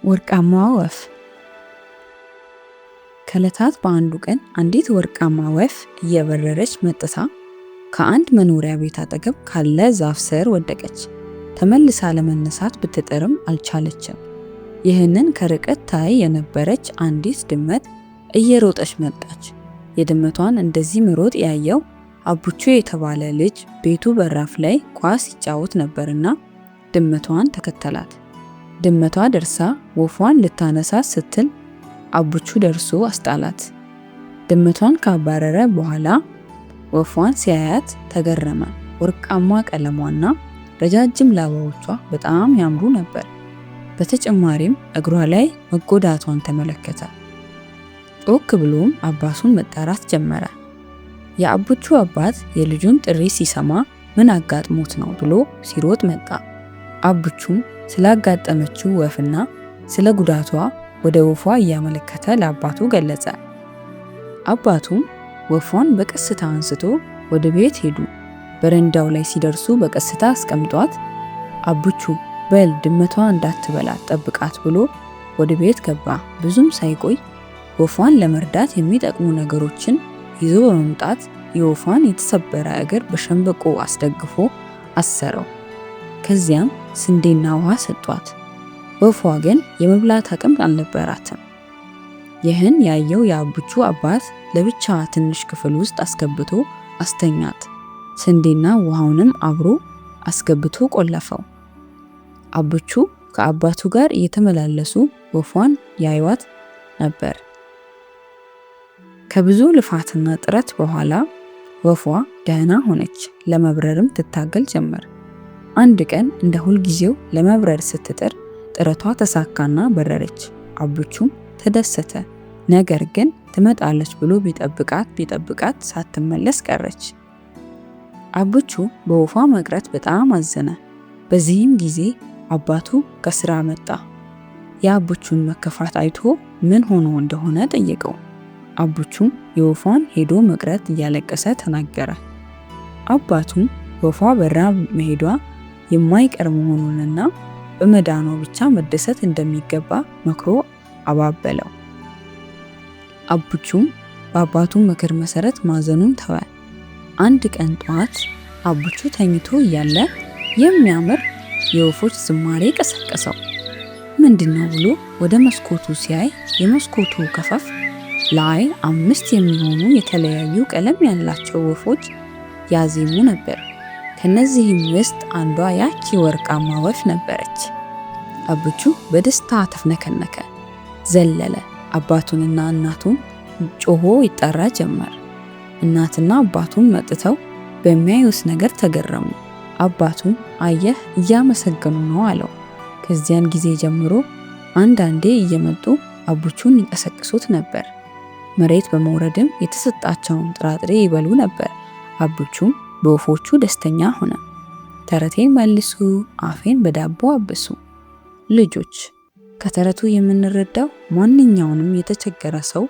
ወርቃማዋ ወፍ። ከዕለታት በአንዱ ቀን አንዲት ወርቃማ ወፍ እየበረረች መጥታ ከአንድ መኖሪያ ቤት አጠገብ ካለ ዛፍ ስር ወደቀች። ተመልሳ ለመነሳት ብትጥርም አልቻለችም። ይህንን ከርቀት ታይ የነበረች አንዲት ድመት እየሮጠች መጣች። የድመቷን እንደዚህ መሮጥ ያየው አቡቹ የተባለ ልጅ ቤቱ በራፍ ላይ ኳስ ይጫወት ነበርና ድመቷን ተከተላት። ድመቷ ደርሳ ወፏን ልታነሳት ስትል አቡቹ ደርሶ አስጣላት። ድመቷን ካባረረ በኋላ ወፏን ሲያያት ተገረመ። ወርቃማ ቀለሟና ረጃጅም ላባዎቿ በጣም ያምሩ ነበር። በተጨማሪም እግሯ ላይ መጎዳቷን ተመለከተ። ጮክ ብሎም አባቱን መጣራት ጀመረ። የአቡቹ አባት የልጁን ጥሪ ሲሰማ ምን አጋጥሞት ነው ብሎ ሲሮጥ መጣ። አቡቹም ስላጋጠመችው ወፍና ስለ ጉዳቷ ወደ ወፏ እያመለከተ ለአባቱ ገለጸ። አባቱም ወፏን በቀስታ አንስቶ ወደ ቤት ሄዱ። በረንዳው ላይ ሲደርሱ በቀስታ አስቀምጧት አቡቹ በል ድመቷ እንዳትበላት ጠብቃት ብሎ ወደ ቤት ገባ። ብዙም ሳይቆይ ወፏን ለመርዳት የሚጠቅሙ ነገሮችን ይዞ በመምጣት የወፏን የተሰበረ እግር በሸንበቆ አስደግፎ አሰረው። ከዚያም ስንዴና ውሃ ሰጧት። ወፏ ግን የመብላት አቅም አልነበራትም። ይህን ያየው የአቡቹ አባት ለብቻዋ ትንሽ ክፍል ውስጥ አስገብቶ አስተኛት። ስንዴና ውሃውንም አብሮ አስገብቶ ቆለፈው። አቡቹ ከአባቱ ጋር እየተመላለሱ ወፏን ያዩዋት ነበር። ከብዙ ልፋትና ጥረት በኋላ ወፏ ደህና ሆነች። ለመብረርም ትታገል ጀመር። አንድ ቀን እንደ ሁልጊዜው ለመብረር ስትጥር ጥረቷ ተሳካና በረረች። አቡቹም ተደሰተ። ነገር ግን ትመጣለች ብሎ ቢጠብቃት ሳትመለስ ቀረች። አቡቹ በወፏ መቅረት በጣም አዘነ። በዚህም ጊዜ አባቱ ከስራ መጣ። የአቡቹን መከፋት አይቶ ምን ሆኖ እንደሆነ ጠየቀው። አቡቹም የወፏን ሄዶ መቅረት እያለቀሰ ተናገረ። አባቱም ወፏ በራ መሄዷ የማይቀር መሆኑንና በመዳኗ ብቻ መደሰት እንደሚገባ መክሮ አባበለው። አቡቹም በአባቱ ምክር መሰረት ማዘኑን ተወ። አንድ ቀን ጠዋት አቡቹ ተኝቶ እያለ የሚያምር የወፎች ዝማሬ ቀሰቀሰው። ምንድነው ብሎ ወደ መስኮቱ ሲያይ የመስኮቱ ከፈፍ ላይ 5 የሚሆኑ የተለያዩ ቀለም ያላቸው ወፎች ያዜሙ ነበር። ከነዚህም ውስጥ አንዷ ያቺ ወርቃማ ወፍ ነበረች። አቡቹ በደስታ ተፍነከነከ፣ ዘለለ። አባቱንና እናቱን ጮሆ ይጠራ ጀመር። እናትና አባቱን መጥተው በሚያዩት ነገር ተገረሙ። አባቱም አየህ እያመሰገኑ ነው አለው። ከዚያን ጊዜ ጀምሮ አንዳንዴ እየመጡ አቡቹን ይቀሰቅሱት ነበር። መሬት በመውረድም የተሰጣቸውን ጥራጥሬ ይበሉ ነበር። አቡቹም በወፎቹ ደስተኛ ሆነ። ተረቴን መልሱ፣ አፌን በዳቦ አብሱ። ልጆች ከተረቱ የምንረዳው ማንኛውንም የተቸገረ ሰው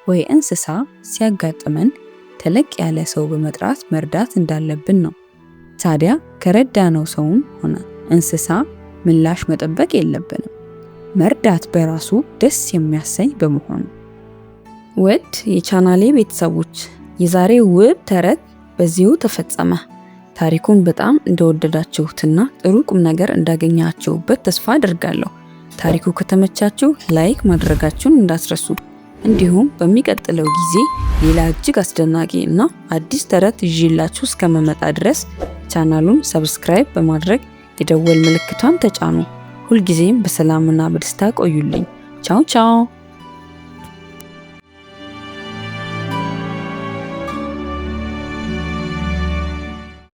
ወይ እንስሳ ሲያጋጥመን ተለቅ ያለ ሰው በመጥራት መርዳት እንዳለብን ነው። ታዲያ ከረዳነው ሰውም ሆነ እንስሳ ምላሽ መጠበቅ የለብንም። መርዳት በራሱ ደስ የሚያሰኝ በመሆኑ። ውድ የቻናሌ ቤተሰቦች የዛሬው ውብ ተረት በዚሁ ተፈጸመ። ታሪኩን በጣም እንደወደዳችሁትና ጥሩ ቁም ነገር እንዳገኛችሁበት ተስፋ አድርጋለሁ። ታሪኩ ከተመቻችሁ ላይክ ማድረጋችሁን እንዳትረሱ። እንዲሁም በሚቀጥለው ጊዜ ሌላ እጅግ አስደናቂ እና አዲስ ተረት ይዤላችሁ እስከመመጣ ድረስ ቻናሉን ሰብስክራይብ በማድረግ የደወል ምልክቷን ተጫኑ። ሁልጊዜም በሰላምና በደስታ ቆዩልኝ። ቻው ቻው።